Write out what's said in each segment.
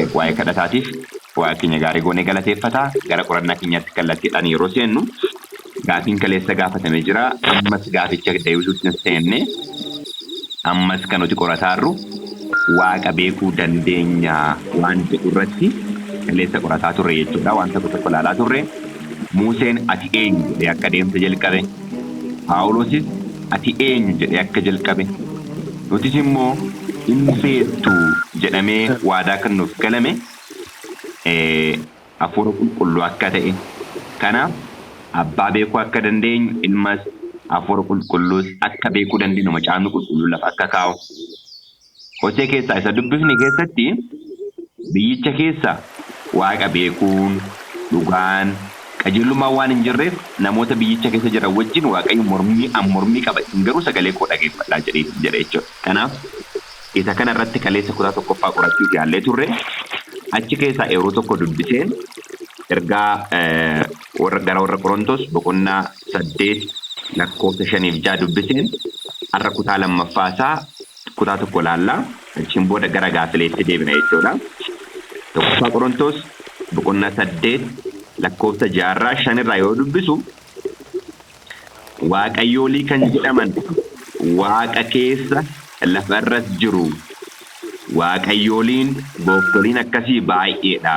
waa'ee kadhataatiif waa'ee keenya gaarii goonee galateeffataa gara qorannaa keenyaatti kallattiidhaan yeroo seennu gaafiin kaleessa gaafatamee jira. Ammas gaaficha deebisuutti seenne ammas kan nuti qorataarru waaqa beekuu dandeenya waan jedhu irratti kaleessa qorataa turre jechuudha. Waan tokko ilaalaa turre Museen ati eenyu jedhee akka deemsa jalqabe, Phaawulosis ati eenyu jedhee akka jalqabe, nutis immoo hin beektu jedhamee waadaa kan nuuf galame hafuura qulqulluu akka ta'e. Kanaaf abbaa beekuu akka dandeenyu ilmas hafuura qulqulluus akka beekuu dandeenyu macaafni qulqulluu lafa akka kaa'u. Hosee keessaa isa dubbifne keessatti biyyicha keessa waaqa beekuun dhugaan qajeelummaa waan hin jirreef namoota biyyicha keessa jiran wajjin waaqayyo mormii qaba, garuu sagalee koo dhageeffadhaa jedhe jechuudha. Kanaaf isa kana irratti kaleessa kutaa tokkoffaa qorachuuf yaallee turre. Achi keessaa yeroo tokko dubbiseen ergaa gara warra Qorontos boqonnaa 8 lakkoofsa 5-6 dubbiseen har'a kutaa lammaffaasaa kutaa tokko laallaa achiin booda gara gaafileetti deebina jechuudha. Tokkoffaa Qorontos boqonnaa 8 lakkoofsa 6-5 yoo dubbisu waaqayyoolii kan jedhaman waaqa keessa lafarras jiru. Waaqayyooliin gooftoliin akkasii baay'eedha.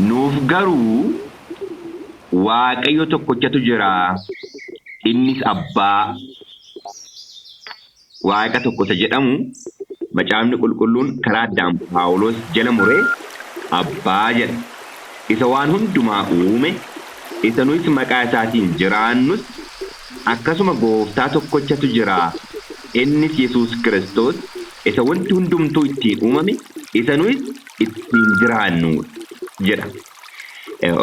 Nuuf garuu waaqayyo tokkochatu jira. Innis abbaa. Waaqa tokkosa jedhamu macaafni qulqulluun karaa addaan Phaawulos jala muree abbaa jedha. Isa waan hundumaa uume, isa nuyis maqaa isaatiin jiraannus akkasuma gooftaa tokkochatu jira. Innis Yesuus Kiristoos isa wanti hundumtuu ittiin uumame, isa nuyis ittiin jiraannu jedha.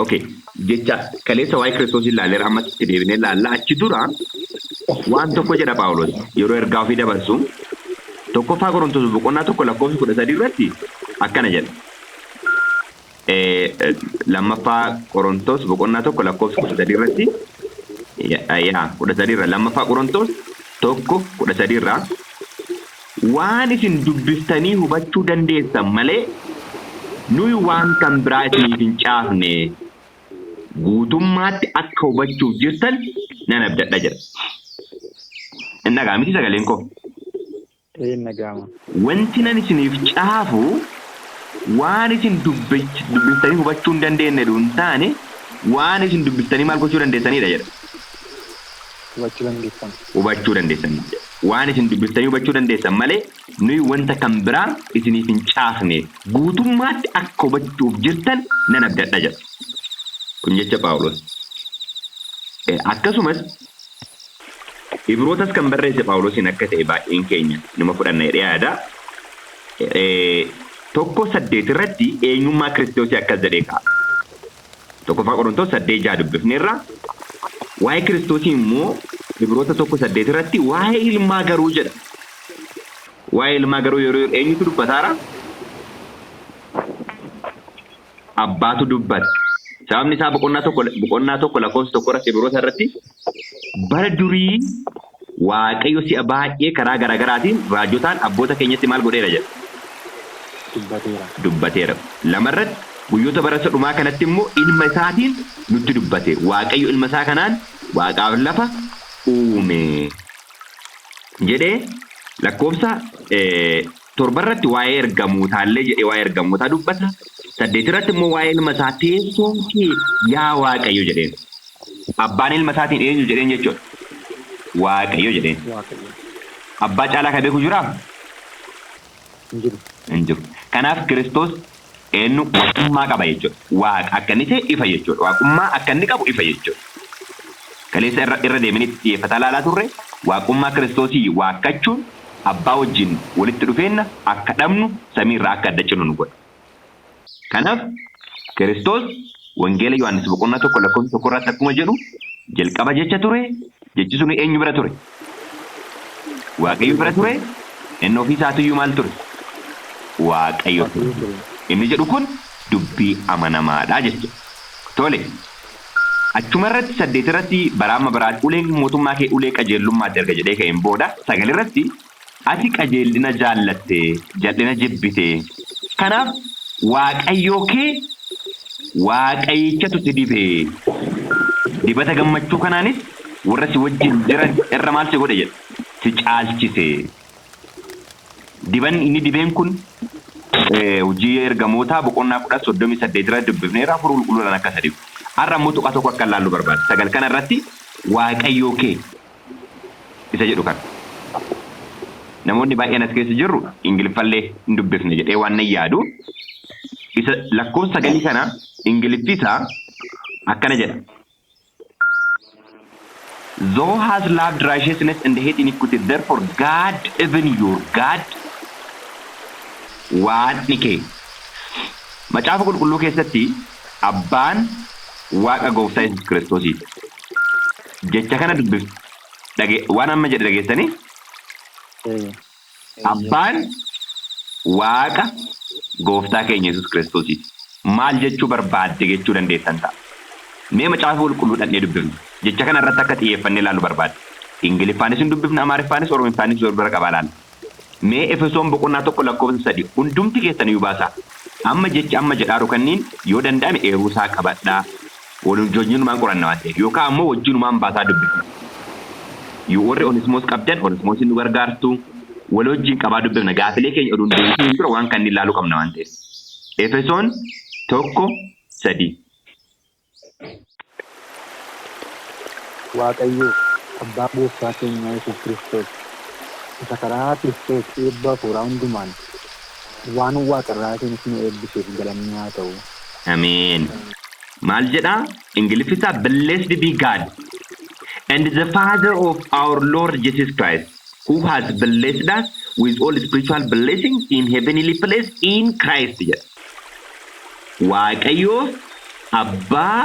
Okay, jecha kaleessa waa'ee Kiristoos ilaalleera, ammas itti deebinee ilaalla. Achi dura waan tokko jedha Phaawulos yeroo ergaa ofii dabarsu tokkoffaa Qorontos boqonnaa 1 lakkoofsa 13 irratti akkana jedha. Lammaffaa Qorontos boqonnaa 1 lakkoofsa 13 irratti 13 irra lammaffaa Qorontos 1:13 irraa waan isin dubbiftanii hubachuu dandeessan malee nuyi waan kan biraa isiniif hin caafne guutummaatti akka hubachuuf jirtan nan abdadha jedha. Inni dhagaa miti sagaleen koo? Nagaama. Wanti nan isiniif caafu waan isin dubbiftanii hubachuu hin dandeenye duun taane waan isin dubbiftanii maal gochuu dandeessanidha jedha. Hubachuu dandeessan. Waan isin dubbiftanii hubachuu dandeessan malee nuyi wanta kan biraa isiniif hin caafne guutummaatti akka hubachuuf jirtan nan abdadha jedha. Kun jecha Phaawulos. Akkasumas Ibrootas kan barreesse Phaawulosiin akka ta'e baay'een keenya numa fudhanna jedhee yaada. 1:8 irratti eenyummaa Kiristoosii akkas jedhee kaa'a. Tokkoffaa Qorontos 8:6 dubbifneerra. Waa'ee Kiristoosii immoo Ibroota 1:8 irratti waa'ee ilmaa garuu jedha. Waa'ee ilmaa garuu yeroo eenyutu dubbataara? Abbaatu dubbata. Sababni isaa boqonnaa tokko lakkoofsa 1 irratti Ibroota irratti bara durii Waaqayyo si'a baay'ee karaa garaagaraatiin raajotaan abboota keenyatti maal godheera jedha. Dubbateera. Lamarratti guyyoota bara dhumaa kanatti immoo ilma isaatiin nutti dubbate. Waaqayyo ilma isaa kanaan waaqaaf lafa uume jedhee lakkoofsa 7 irratti waa'ee ergamootaallee jedhee waa'ee ergamootaa dubbata. 8 irratti immoo waa'ee ilma isaa teessoo kee yaa Waaqayyo jedheen. Abbaan ilma isaatiin eenyu jedheen jechuudha. Waaqayyo jedheen. Abbaa caalaa kan beeku jiraa? Hin jiru. Kanaaf Kiristoos eenyu waaqummaa qaba jechuudha. Waaqa akka inni ta'e ifa jechuudha. Waaqummaa akka inni qabu ifa jechuudha. Kaleessa irra deemanii xiyyeeffataa ilaalaa turre waaqummaa Kiristoosii waaqachuun abbaa wajjin walitti dhufeenna akka dhabnu samiirraa akka adda cinu nu godha. Kanaaf Kiristoos wangeela Yohaannis boqonnaa 1 lakkoofsa 1 irratti akkuma jedhu jalqaba jecha ture. Jechi sun eenyu bira ture? Waaqayyo bira ture. Inni ofii isaatiyyuu maal ture? Waaqayyo ture. Inni jedhu kun dubbii amanamaadha jechuudha. Tole. Achuma irratti 8 irratti baraama biraatti uleen mootummaa kee ulee qajeelummaatti erga jedhee ka'een booda 9 irratti ati qajeelina jaallatte jal'ina jibbite. Kanaaf waaqayyoo kee waaqayyichatu si dibee. Dibata gammachuu kanaanis warra si wajjin jiran irra maal si godhe jedha. Si caalchise. Diban inni dibeen kun hojii ergamootaa boqonnaa 10:38 irratti dubbifneera afur qulqulluudhaan akka sadiif. Har'a immoo tuqa tokko akka laallu barbaada. Sagal kana irratti waaqayyoo kee isa jedhu kan. Namoonni baay'een as keessa jirru Ingiliffallee hin dubbifne jedhee waan nan yaadu. Isa lakkoofsa sagalii kana Ingiliffi isaa akkana jedha. Thou hast loved righteousness and hate iniquity, therefore God, even your God, Waaqni kee. Macaafa qulqulluu keessatti abbaan waaqa gooftaa Yesuus Kiristoosiiti. Jecha kana waan amma jedhe dhageessanii? Abbaan waaqa gooftaa keenya Yesuus Kiristoosiiti. Maal jechuu barbaadde jechuu dandeessan ta'a. Mee macaafa qulqulluu dhannee dubbifnu. Jecha kana irratti akka xiyyeeffannee ilaallu barbaadde. Ingiliffaanis hin dubbifne, Amaariffaanis, Oromiffaanis wal bira qabaa laalla. Mee Efesoon boqonnaa 1 lakkoofsa 3 hundumti keessanii baasaa. Amma jecha amma jedhaaru kanniin yoo danda'ame eeruusaa qabadhaa. Wajjinumaan qoranna waan ta'eef yookaan ammoo wajjinumaan baasaa dubbifna. Yoo warri Onesimoos qabdan Onesimoos nu gargaartu wal wajjin qabaa dubbifna. Gaafilee keenya oduun deebisuu dura waan kanneen ilaaluu qabna waan ta'eef. Efesoon 1:3. Waaqayyo abbaa gooftaa keenya Yesuus Kiristoos isa karaa Kiristoos eebba fuuraa hundumaan waan waaqarraatiin isin eebbisuuf galanni haa ta'u. Ameen. Maal jedha? Ingiliffisaa blessed be God and the Father of our Lord Jesus Christ, who has blessed us with all spiritual blessings in heavenly places in Christ jedha. Waaqayyo abbaa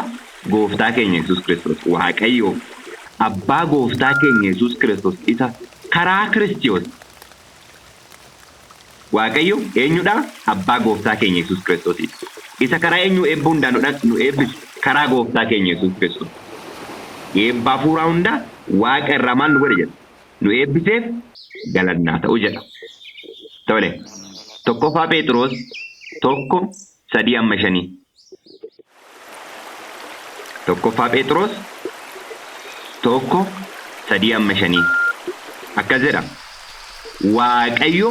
gooftaa keenya Yesuus Kiristoos. Waaqayyo abbaa gooftaa keenya Yesuus Kiristoos isa karaa Kiristoos. Waaqayyo eenyudha? Abbaa gooftaa keenya Yesuus Kiristoos. Isa karaa eenyu eebba hundaanudhaan nu eebbisu karaa gooftaa keenya Yesuus Kiristoos. Eebba hafuuraa hunda waaqa irraa maal nu godhe jedha. Nu eebbiseef galannaa ta'u jedha. Tole. Tokkoffaa Phexros 1:3-5. Tokkoffaa Phexros 1:3-5. Akkas jedha. Waaqayyo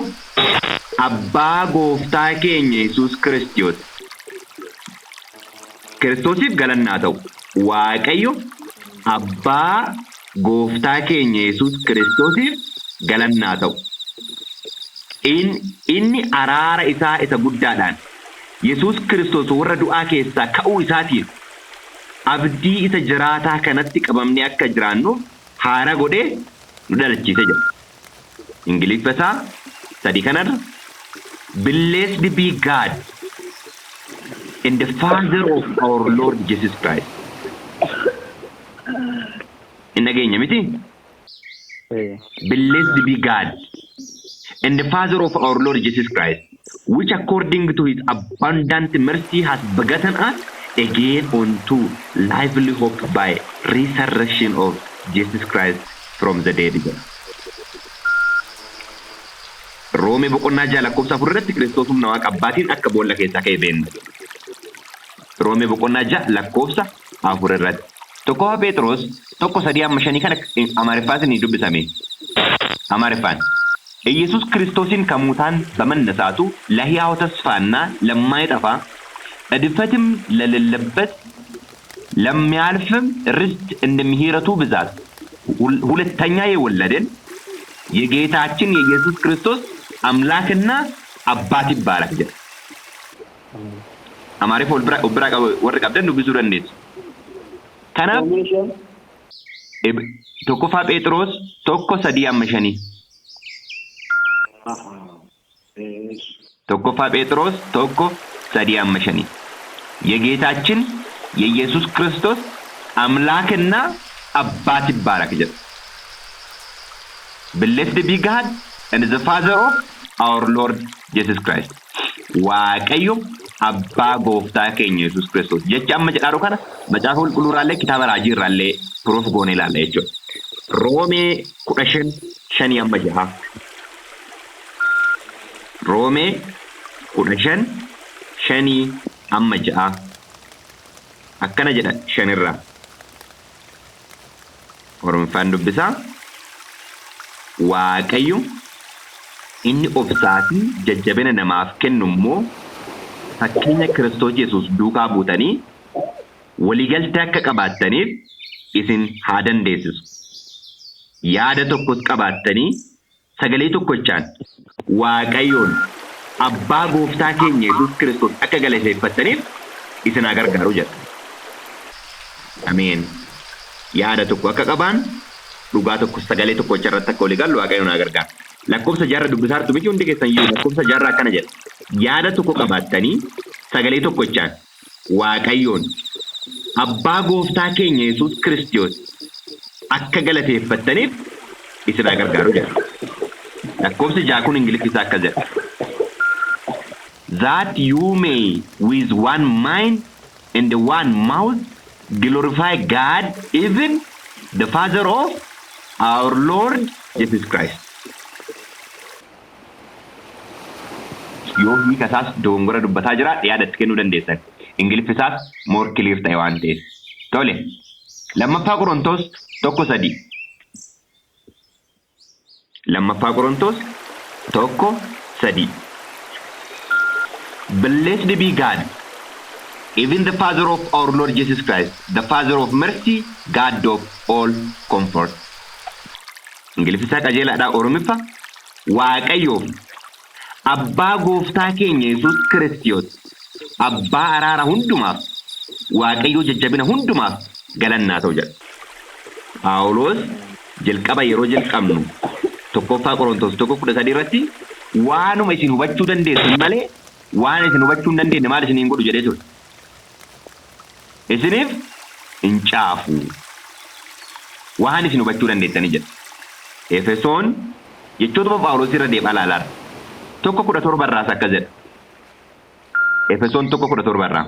abbaa gooftaa keenya Yesuus Kiristoos. Kiristoosiif galannaa ta'u. Waaqayyo abbaa gooftaa keenya Yesuus Kiristoosiif galannaa ta'u. Inni araara isaa isa guddaadhaan Yesuus Kiristoos warra du'aa keessaa ka'uu isaatiin abdii isa jiraataa kanatti qabamnee akka jiraannuuf haara godhee nu dhalachise jedha. Ingiliffasaa 3 kanarra blessed be God and the Father of our Lord Jesus Christ. In dhageenya miti? Blessed be God and the Father of our Lord Jesus Christ, which according to his abundant mercy has begotten us again unto lively hope by resurrection of Jesus Christ from the dead. Roome boqonnaa 6 lakkoofsa 4 irratti Kiristoos humna waaqa abbaatiin akka boolla keessaa ka'e beenna. Roome boqonnaa 6 lakkoofsa 4 irratti. Tokkoffaa Phexros 1:3-5 kana Amaariffaatiin ni dubbisame. Amaariffaan ኢየሱስ ክርስቶስን ከሙታን በመነሳቱ ለሕያው ተስፋና ለማይጠፋ እድፈትም ለሌለበት ለሚያልፍም ርስት እንደሚሄረቱ ብዛት ሁለተኛ የወለደን የጌታችን የኢየሱስ ክርስቶስ አምላክና አባት ይባረክ ጀ አማሪ ፎልብራ ወርቅ አብደን ብዙ ረንዴት ከና ቶኮፋ ጴጥሮስ ቶኮ ሰዲያመሸኒ tokkoffaa Phexros 1:3-5 የጌታችን የኢየሱስ ክርስቶስ አምላክና አባት ይባረክ ጀ blessed be God and the Father of our Lord Jesus Christ. waaqayyo abbaa gooftaa keenya Yesuus Kiristoos jecha amma jedharu kana macaafa qulqulluuraallee kitaaba raajii irraallee proof goonee ilaalla jechuudha. Roomee 15:5 Roomee 15:5 shanii amma ja'a. Akkana jedha shanirraa. Oromiffaan dubbisaa. Waaqayyo inni obsaa fi jajjabina namaaf kennu immoo fakkeenya Kiristoos Yesuus duukaa buutanii waliigaltee akka qabaattaniif isin haa dandeessisu. Yaada tokkos qabaattanii sagalee tokkochaan Waaqayyoon abbaa gooftaa keenya Yesuus Kiristoos akka galateeffattaniif isin haa gargaaru jedha. Ameen. Yaada tokko akka qabaan dhugaa tokko sagalee tokkocha irratti akka walii galu Waaqayyoon haa gargaaru. Lakkoofsa jaarra dubbisaartu miti hundi keessan iyyuu lakkoofsa jaarra akkana jedha. Yaada tokko qabaattanii sagalee tokkochaan Waaqayyoon abbaa gooftaa keenya Yesuus Kiristoos akka galateeffattaniif isin haa gargaaru jedha. Lakkoofsi ja'a kun Ingiliffaan akka jedha. That you may with one mind and one mouth glorify God, even the Father of our Lord Jesus Christ. Yoo hiika isaas dogongora dubbataa jira yaadatti kennuu dandeessan. Ingiliffi isaas more clear ta'e waan ta'eef. Tole. Lammaffaa Qorontos 1:3. Lammaffaa Qorontos 1:3. Blessed be God, even the Father of our Lord Jesus Christ, the Father of mercy, God of all comfort. Ingiliffi isaa qajeelaadha. Oromiffa Waaqayyoof abbaa gooftaa keenya Yesuus Kiristoos abbaa araara hundumaaf Waaqayyoo jajjabina hundumaaf galannaa ta'u jedha. Phaawulos jalqaba yeroo jalqabnu tokkoffaa Qorontos 1:13 irratti waanuma isin hubachuu dandeessan malee waan isin hubachuu hin dandeenye maal isiniin godhu jedhee ture. Isiniif hin caafu. Waan isin hubachuu dandeessanii jedha. Efesoon jechoota Phaawulos irra deemaa ilaalaara. 1:17 irraas akka jedha. Efesoon 1:17 irraa.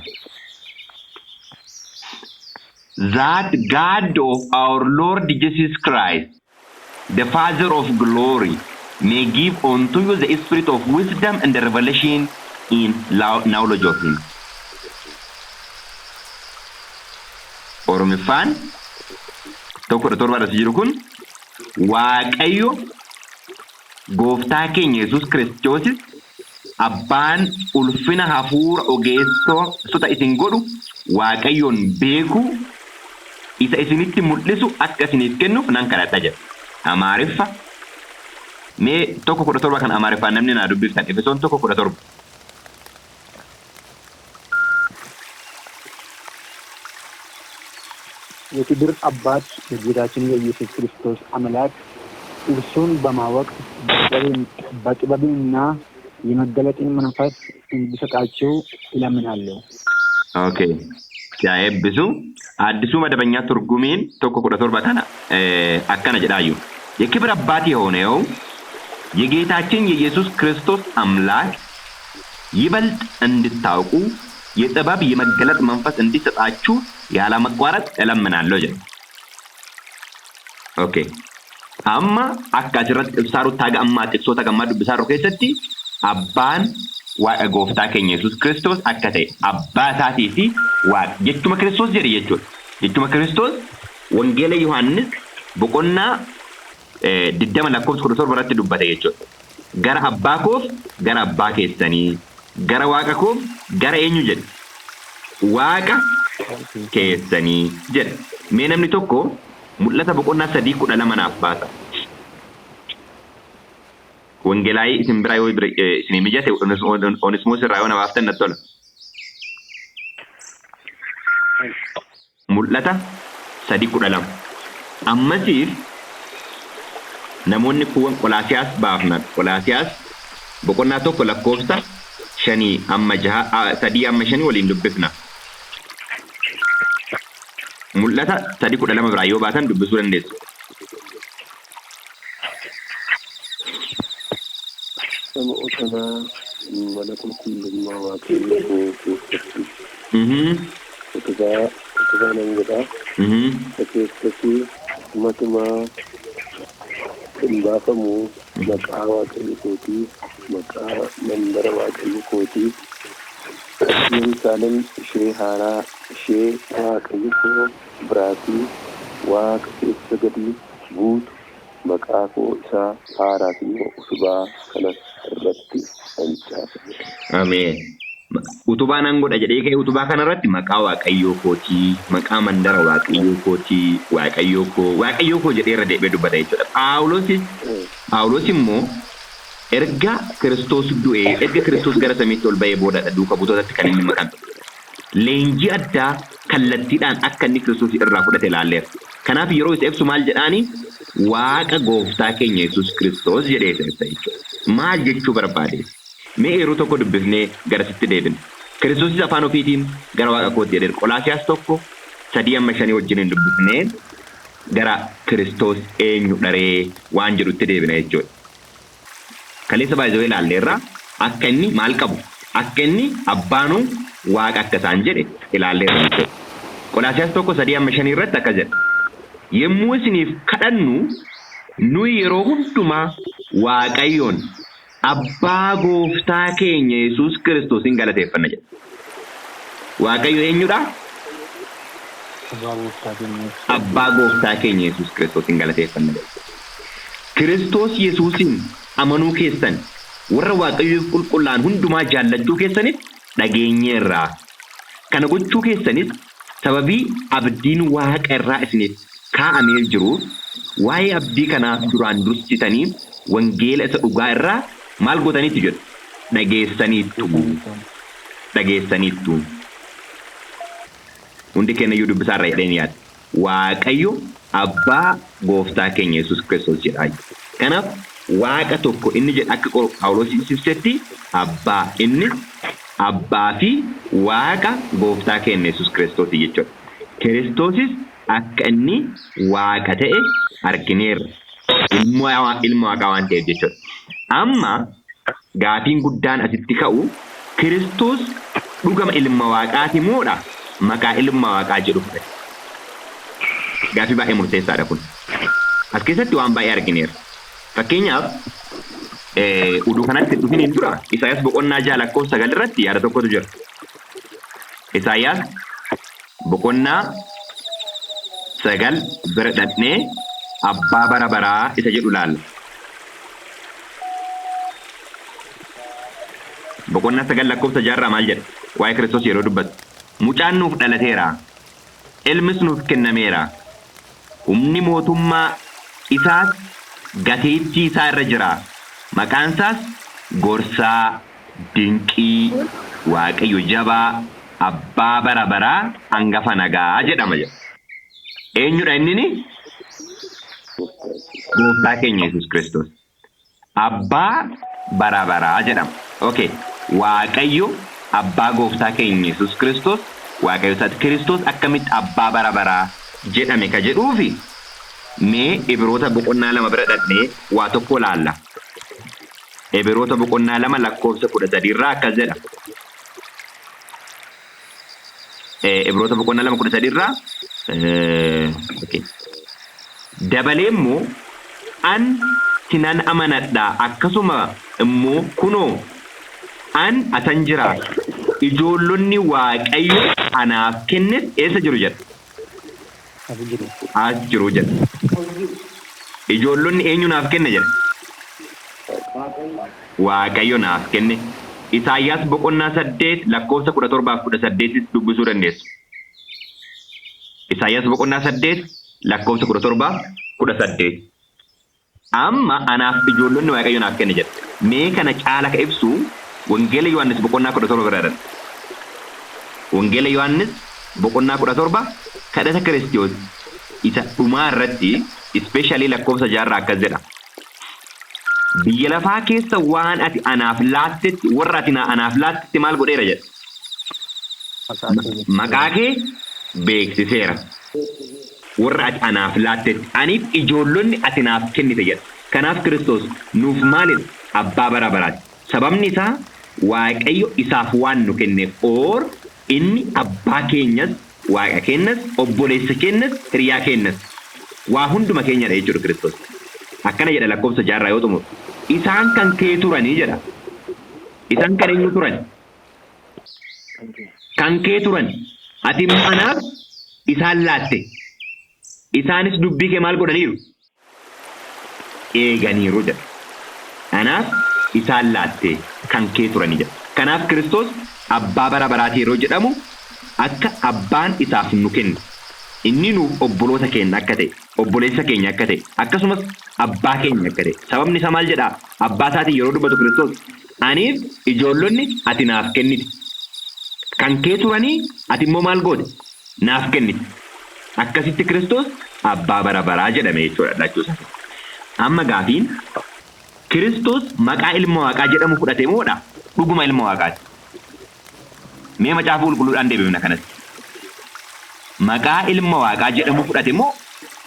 That God of our Lord Jesus Christ, the Father of glory, may give unto you the spirit of wisdom and the revelation in knowledge of Him. Oromiffaan 1:17 irratti jiru kun Waaqayyo gooftaa keenya Yesuus Kiristoos abbaan ulfina hafuura ogeessota isin godhu Waaqayyoon beeku isa isinitti mul'isu akka isiniif kennuuf nan kadhadha jedha. Amaariffa mee 1:17 kan Amaariffaan namni naa dubbiftan Efesoon 1:17. የክብር አባት የጌታችን የኢየሱስ ክርስቶስ አምላክ እርሱን በማወቅ በጥበብና የመገለጥን መንፈስ እንዲሰጣቸው እለምናለሁ። ኦኬ ያየብሱ አዲሱ መደበኛ ትርጉሜን 1:17 kana akkana jedhaayu የክብር አባት የሆነው የጌታችን የኢየሱስ ክርስቶስ አምላክ ይበልጥ እንድታውቁ የጥበብ የመገለጥ መንፈስ እንዲሰጣችሁ ያለ መቋረጥ እለምናለሁ ጀ ኦኬ አማ አካጅረት ኢብሳሩ ታጋማ ጥቅሶታ ጋማ ዱብሳሩ ከሰቲ አባን ዋቀ ጎፍታ ከኛ ኢየሱስ ክርስቶስ አከተ አባታቲ ፊ ዋቅ የቱመ ክርስቶስ ጀሪ የቱመ ክርስቶስ ወንጌለ ዮሐንስ በቆና ድደማ ለኮስ ክርስቶስ በራት ዱበተ የቾ ገራ አባኮፍ ገራ አባከስተኒ ገራ ዋቀኮፍ ገራ ኤኙ ጀ ዋቀ keessanii jedha. Mee namni tokko mul'ata boqonnaa 3:12 naaf baasa. Wangeelaayii isin biraa yoo isin mijate Onesimoos irraa yoo naaf tan nattola. Mul'ata 3:12. Ammasiif namoonni kuwwan Qolaasiyaas baafna. Qolaasiyaas boqonnaa 1 lakkoofsa 5 amma 6 3 amma 5 waliin dubbifna. Mul'ata 3:12 biraa yoo baatan dubbisuu dandeessu. Sama utana mana qulqullummaa waaqayyoo keessatti. Kutaa nan jedha. Keessatti matumaa hin baafamu maqaa waaqayyoo kootii maqaa mandara waaqayyoo kootii Yerusaalem ishee haaraa ishee waaqayyo koo biraatii waaqa keessa gadi buutu maqaa koo isaa haaraa fi utubaa kanas irratti hancaasa. Ameen. Utubaa nan godha jedhee ka'e utubaa kanarratti maqaa waaqayyoo kootii, maqaa mandara waaqayyoo kootii, waaqayyoo koo jedhee irra deebi'ee dubbata jechuudha. Phaawulos immoo erga Kiristoos du'ee, erga Kiristoos gara samiitti ol ba'ee boodadha duuka butootatti kan inni maqan. Leenjii addaa kallattiidhaan akka inni Kiristoos irraa fudhate ilaalleera. Kanaaf yeroo isa ibsu maal jedhaani? Waaqa gooftaa keenya Yesuus Kiristoos jedhee isa ibsa jechuudha. Maal jechuu barbaade? Mee yeroo tokko dubbifnee garasitti deebina. Kiristoosis afaan ofiitiin gara waaqa kootti jedheera. Qolaasiyaas 1:3-5 wajjin dubbifnee gara Kiristoos eenyu dharee waan jedhutti deebina jechuudha. Kaleessa baay'ee ilaalleerra akka inni maal qabu? Akka inni abbaanuu waaqa akka isaan jedhe ilaalleerra jechuudha. Qolaasiyaas 1:3-5 irratti akka jedha. Yemmuu isiniif kadhannu nuyi yeroo hundumaa waaqayyoon abbaa gooftaa keenya Yesuus Kiristoosin galateeffanna jedha. Waaqayyo eenyudha? Abbaa gooftaa keenya Yesuus Kiristoosin galateeffanna jedha. Kiristoos Yesuusin amanuu keessan warra waaqayyoof qulqullaan hundumaa jaallachuu keessanis dhageenyeerraa. Kana gochuu keessanis sababii abdiin waaqa irraa isiniif kaa'amee jiru waa'ee abdii kanaa duraan dursitanii wangeela isa dhugaa irraa maal gootaniitu jedhu dhageessaniittu. Hundi keenya iyyuu dubbisaa irra jedhanii yaada. Waaqayyo abbaa gooftaa keenya Yesuus Kiristoos jedha. Kanaaf waaqa tokko inni jedha akka Phaawulos ibsetti abbaa, innis abbaa fi waaqa gooftaa keenya Yesuus Kiristoos jechuudha. Kiristoosis akka inni waaqa ta'e argineerra. Ilma waaqaa waan ta'eef jechuudha. Amma gaafiin guddaan asitti ka'u Kiristoos dhugama ilma waaqaati moodha maqaa ilma waaqaa jedhu fudhate. Gaafii baay'ee murteessaadha kun. As keessatti waan baay'ee argineerra. Fakkeenyaaf uduu kanatti dhufiniin dura Isaayyaas 6:9 irratti yaada tokkotu jira. Isaayyaas 9 bira dhaqnee abbaa bara baraa isa jedhu laalla. 9:6 maal jedha? Waa'ee Kiristoos yeroo dubbatu. Mucaan nuuf dhalateera. Ilmis nuuf kennameera. Humni mootummaa isaas gateettii isaa irra jira. Maqaan isaas Gorsaa, Dinqii, Waaqayyo Jabaa, Abbaa bara baraa, Hangafa nagaa jedhama jedha. Eenyudha innini? Gooftaa keenya Yesuus Kiristoos. Abbaa bara baraa jedhama. Okay. Waaqayyo abbaa gooftaa keenya Yesuus Kiristoos, Waaqayyo isaati Kiristoos akkamitti abbaa bara baraa jedhame ka jedhuufi mee Ibroota 2 bira dhaqnee waa tokko laalla. Ibroota 2:13 irraa akkas jedha. Ibroota 2:13 irraa okay. Dabalee immoo an sinan amanadha akkasuma immoo kunoo an atan jira ijoollonni waaqayyo anaaf kennes eessa jiru jedha. As jiru jedha. Ijoollonni eenyu naaf kenne jedha. Waaqayyo naaf kenne. Isaayyaas 8:17 dubbisuu dandeessu. Isaayyaas 8:17 amma anaaf ijoollonni waaqayyo naaf kenne jedha. Mee kana caala ka ibsu Wangeela Yohaannis 17 biraadha. Wangeela Yohaannis 17 kadhata Kiristoos isa dhumaa irratti especially lakkoofsa 6 akkas jedha. Biyya lafaa keessa waan ati anaaf laattetti warra ati anaaf laattetti maal godheera jedha. Maqaa kee beeksiseera. Warra ati anaaf laattetti aniif ijoollonni ati naaf kennite jedha. Kanaaf Kiristoos nuuf maalidha? Abbaa bara baraati. Sababni isaa Waaqayyo isaaf waan nu kenneef inni abbaa keenyas waaqa keenyas obboleessa keenyas hiriyaa keenyas waa hunduma keenyadha jechuudha Kiristoos. Akkana jedha lakkoofsa 6 yoo xumuru. Isaan kan kee turanii jedha. Isaan kan eenyu turan? kan kee turan ati immoo anaaf isaan laatte isaanis dubbii kee maal godhaniiru eeganiiru jedha anaaf isaan laatte kan kee turani jedha kanaaf Kiristoos abbaa bara baraati yeroo jedhamu akka abbaan isaaf nu kenne inni nuuf obboloota keenya akka ta'e obboleessa keenya akka ta'e akkasumas abbaa keenya akka ta'e sababni isaa maal jedha abbaa isaatiin yeroo dubbatu Kiristoos aniif ijoollonni ati naaf kennite kan kee turanii ati immoo maal goote naaf kennite akkasitti Kiristoos abbaa bara baraa jedhame jechuudha lachuusaa amma gaafiin Kiristoos maqaa ilma waaqaa jedhamu fudhate moodha dhuguma ilma waaqaati mee macaafa qulqulluudhaan deebifna kanatti maqaa ilma waaqaa jedhamu fudhate moo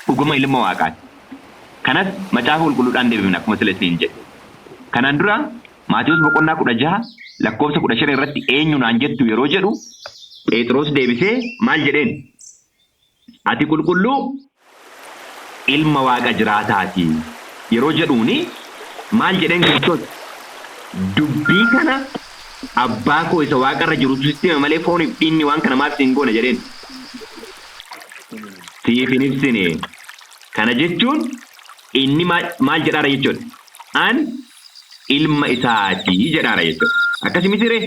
dhuguma ilma waaqaati kanas macaafa qulqulluudhaan deebifna akkuma silesniin jedhe kanaan dura Maatiwoos boqonnaa 16 lakkoofsa 15 irratti eenyu naan jettu yeroo jedhu Phexros deebisee maal jedheen ati qulqulluu ilma waaqa jiraataati yeroo jedhuuni maal jedheen Kiristoos dubbii kana abbaa koo isa waaqarra jirutu sitti malee fooniif dhiinni waan kana maal siin goona jedheen siif hin ibsine kana jechuun inni maal jedhaara jechuudha an ilma isaati jedhaara jechuudha akkasii mitiree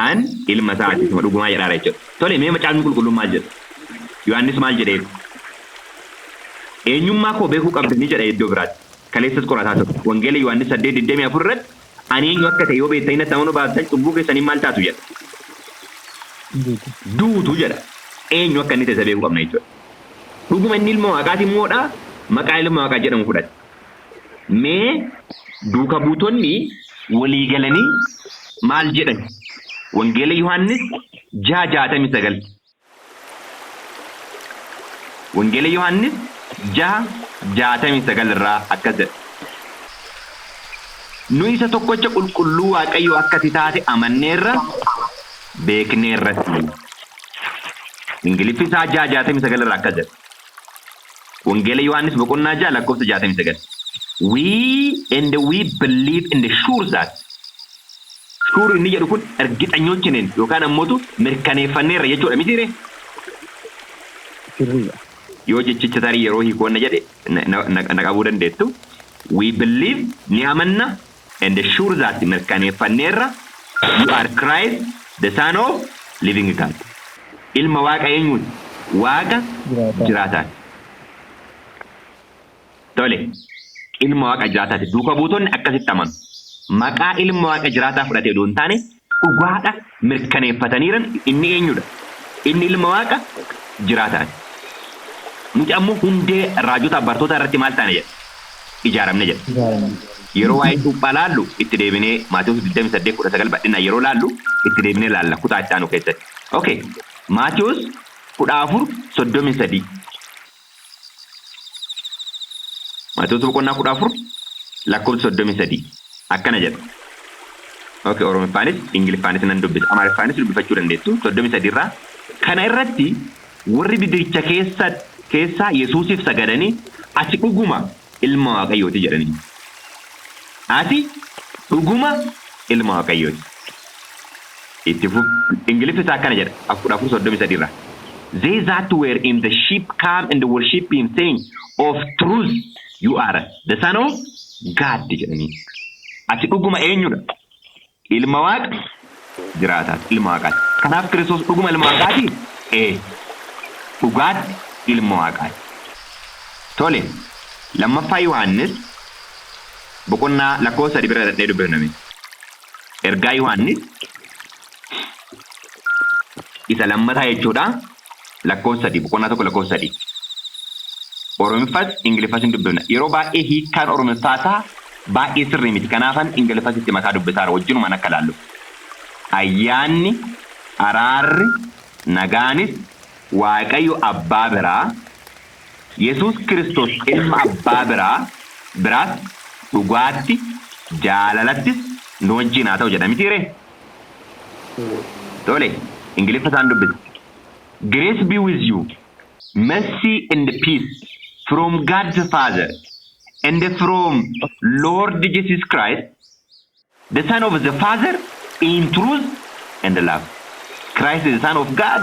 an ilma isaati isuma dhugumaa jedhaara jechuudha tole mee macaafni qulqulluun maal jedha Yohaannis maal jedhee eenyummaa koo beekuu qabdanii jedha iddoo biraatti kaleessas qorataa ture wangeela Yohaannis 8:24 irratti ani eenyu akka ta'e yoo beektanii natti amanuu baattan cubbuu keessanii maal taatu jedha duutu jedha eenyu akka inni ta'e beekuu qabna jechuudha dhuguma inni ilma waaqaati immoodha maqaa ilma waaqaa jedhamu fudhate mee duuka buutonni walii galanii maal jedhan wangeela Yohaannis 6:69 wangeela Yohaannis 6:69 irraa akkas jedha nuyi isa tokkocha qulqulluu waaqayyo akkati taate amanneerra beekneerratti ingiliffi isaa 6:69 irraa akkas jedha wangeela Yohaannis boqonnaa 6 lakkoofsa 69 we believe in the sure that sure inni jedhu kun ergixanyoochineen yookaan ammoo mirkaneeffanneerra jechuudha mitiire yoo jechicha tarii yeroo hiikoonna jedhe na qabuu dandeettu we believe ni amanna and the sure that mirkaneeffanneerra you are Christ the son of living God ilma waaqa eenyuun waaqa jiraataan tole ilma waaqa jiraataati duuka buutonni akkasitti amanu maqaa ilma waaqa jiraataa fudhatee doon taane dhugaadha mirkaneeffataniiran inni eenyudha inni ilma waaqa jiraataati nuti ammoo hundee raajota bartoota irratti maal taane jedha ijaaramne jedha yeroo waa'ee cuuphaa laallu itti deebinee Maatiwoos 28:19 bal'inaan yeroo laallu itti deebinee laalla kutaa itti aanu keessatti okay Maatiwoos 14:33 Maatiwoos boqonnaa 14 lakkoofsa 33 akkana jedha okay Oromoffaanis Ingiliffaanis nan dubbisa Amaariffaanis dubbifachuu dandeettu 33 irraa kana irratti warri bidiricha keessaa Yesuusiif sagadanii ati dhuguma ilma waaqayyooti jedhanii ati dhuguma ilma waaqayyooti itti Ingiliffi isaa akkana jedha 14:33 irraa they that were in the sheep come and worship him saying of truth you are the son of God jedhanii ati dhuguma eenyudha ilma waaqa jiraataati ilma waaqaati kanaaf Kiristoos dhuguma ilma waaqaati dhugaatti ilma waaqaati tole lammaffaa Yohaannis boqonnaa lakkoofsa 3 irratti dubbifname ergaa Yohaannis isa lammataa jechuudha lakkoofsa 3 boqonnaa 1 lakkoofsa 3 Oromiffas Ingiliffas dubbifna yeroo baay'ee hiikkaan Oromiffaasaa baay'ee sirrii miti kanaafan Ingiliffas itti makaa dubbisaara wajjinumaan akka laallu ayyaanni araarri nagaanis waaqayyo abbaa biraa Yesuus Kiristoos ilma abbaa biraas dhugaatti jaalalattis nu wajjin haa ta'u jedha mitiire tole Ingiliffasaan dubbisa grace be with you mercy and peace from God the Father and from Lord Jesus Christ, the Son of the Father, in truth and love. Christ is the Son of God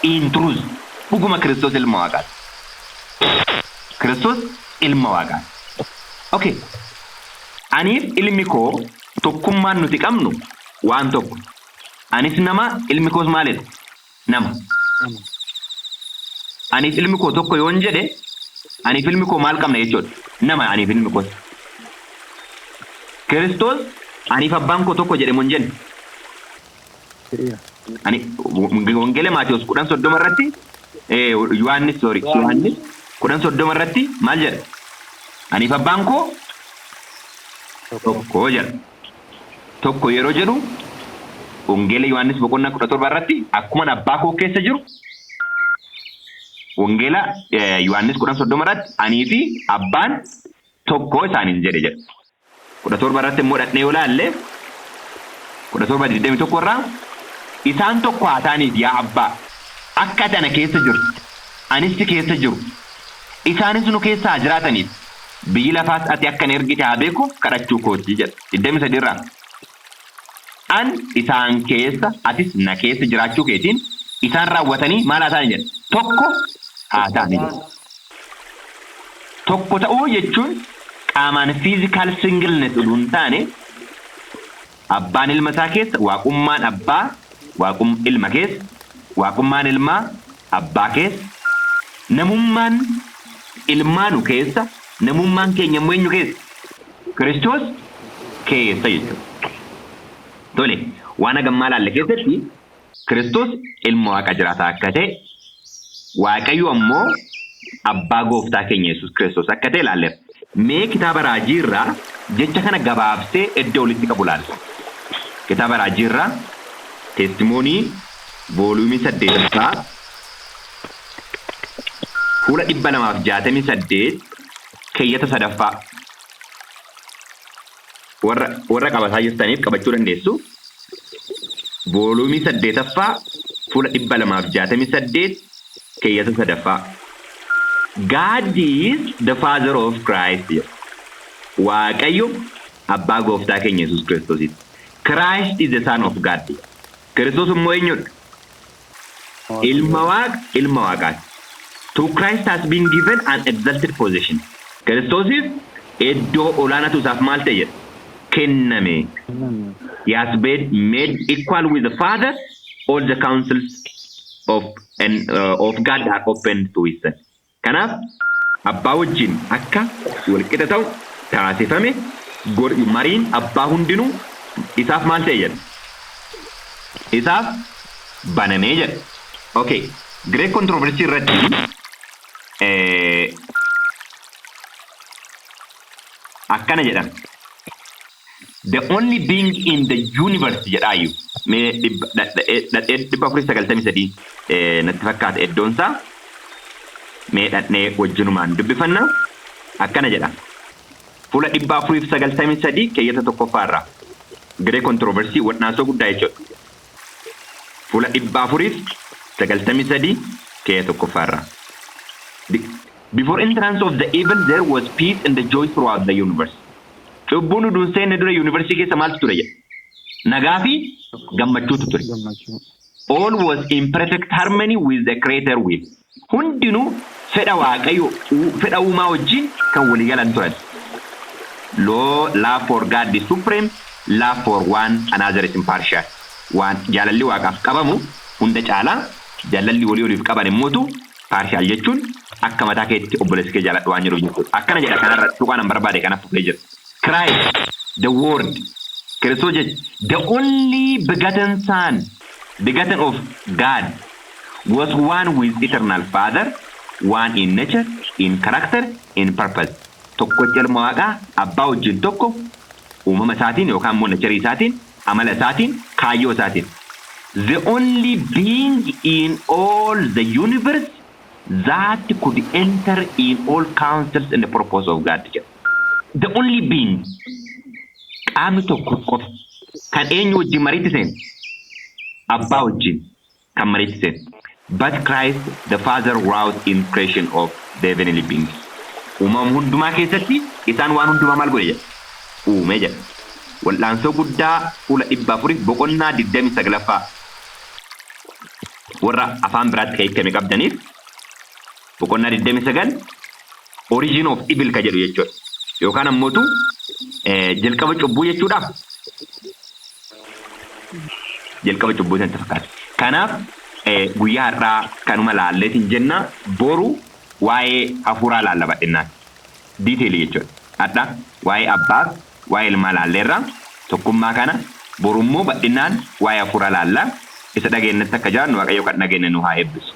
in truth. Dhuguma Kiristoos ilma waaqaati. Kiristoos ilma waaqaati. Okay. Aniif ilmi koo tokkummaan nuti qabnu waan tokko. Anis nama, ilmi koos maalidha? Nama. Aniif ilmi koo tokko yoon jedhe, aniif ilmi koo maal qabna jechuudha? Nama aniif ilmi koos. Kiristoos aniif abbaan koo tokko jedhe mun jenne. Ani wangeela Maatiwoos 10:30 irratti Yohaannis 10:30 irratti maal jedha? Aniif abbaan koo tokko jedha. Tokko yeroo jedhu wangeela Yohaannis 17 irratti akkuma abbaa koo keessa jiru wangeela Yohaannis 10:30 irratti anii fi abbaan tokko isaaniin jedhe jedha. 17 irratti immoo dhaqnee yoo laalle 17:21 irraa isaan tokko haa ta'aniif yaa abbaa akka ati ana keessa jirtu anis si keessa jiru isaanis nu keessa haa jiraataniif biyyi lafaas ati akka na ergite haa beeku kadhachuu kooti jedha. 23 irraa an isaan keessa atis na keessa jiraachuu keetiin isaan raawwatanii maal haa ta'an jedha. Tokko haa ta'ani jedha. Tokko ta'uu jechuun qaamaan physical singleness uduun taane abbaan ilma isaa keessa waaqummaan abbaa ilma keessa waaqummaan ilmaa abbaa keessa namummaan ilmaanu keessa namummaan keenya immoo eenyu keessa Kiristoos keessa jechuudha. Tole waan agammaa laalle keessatti Kiristoos ilma waaqa jiraataa akka ta'e Waaqayyo ammoo abbaa gooftaa keenya Yesuus Kiristoos akka ta'e laalleera. Mee kitaaba raajii irraa jecha kana gabaabsee iddoo walitti qabu laalla. Kitaaba raajii irraa Teestimoonii vooluumii 8 fuula 268 keeyyata 3ffaa warra qabataa jirtaniif qabachuu dandeessu. Vooluumii 8ffaa fuula 268 keeyyata 3ffaa. God is the Father of Christ. Waaqayyo abbaa gooftaa keenya Yesuus Kiristoosiiti. Christ is the Son of God. Kiristoos immoo eenyudha? Ilma waaqaati. To Christ has been given an exalted position. Kiristoosiif iddoo olaanaatu isaaf maal ta'e jedha? Kenname. He has been made equal with the Father. All the counsels of God are open to his Son. Kanaaf abbaa wajjin akka walqixa ta'u taasifame mariin abbaa hundinuu isaaf maal ta'e jedha? Isaaf banamee jedha. Okay. Great controversy irratti akkana jedhama. The only being in the universe jedhaayu mee 493 natti fakkaata iddoonsaa mee dhaqnee wajjinumaan dubbifanna. Akkana jedha fuula 493 keeyyata 1ffaarraa Great controversy wadnaasoo guddaa jechuudha. Fuula 493 keeyyata 1ffaarraa. Before entrance of the evil there was peace and the joy throughout the universe. Cubbuun uduun seenne dura yuunivarsiitii keessa maaltu ture jedha? Nagaa fi gammachuutu ture. All was in perfect harmony with the creator will. Hundinuu fedha Waaqayyo fedha uumaa wajjin kan walii galan turan. Love for God is supreme, love for one another is impartial. Waan jaalalli Waaqaaf qabamu hunda caalaa jaalalli walii waliif qaban immoo partial jechuun akka mataa keetti obboleessa kee jaaladhu waan jedhu jechuudha. Akkana jedha kanarra tuqaan barbaade kana fufee jira. Christ, the word, Kiristoos jechuudha. The only begotten Son, begotten of God, was one with eternal Father, one in nature, in character, in purpose. Tokko ilma waaqaa abbaa wajjin tokko uumama isaatiin yookaan immoo nacharii isaatiin amala isaatiin kaayyoo isaatiin. The only being in all the universe that could enter in all counsels and the purpose of God. The only being qaamni tokko qofa kan eenyu wajjin mariitti seenu abbaa wajjin kan mariitti seenu. But Christ the Father wrought in creation of the heavenly beings. Uumama hundumaa keessatti isaan waan hundumaa maal godhe jedha? Uume jedha. wal'aansoo guddaa fuula 400 boqonnaa 29ffaa warra afaan biraatti kan hiikame qabdaniif boqonnaa 29 origin of evil ka jedhu jechuudha. Yookaan ammootu jalqaba cubbuu jechuudha. Jalqaba cubbuu san fakkaata. Kanaaf guyyaa har'aa kanuma laalleetiin jenna boru waa'ee hafuuraa laalla badhinnaan. Diiteelii jechuudha. Hadha waa'ee abbaaf waa'ee ilmaa laalleerra tokkummaa kana borummoo badhinnaan waa'ee hafuuraa laalla isa dhageenyatti akka jaannu Waaqayyo kan dhageenye nu haa eebbisu.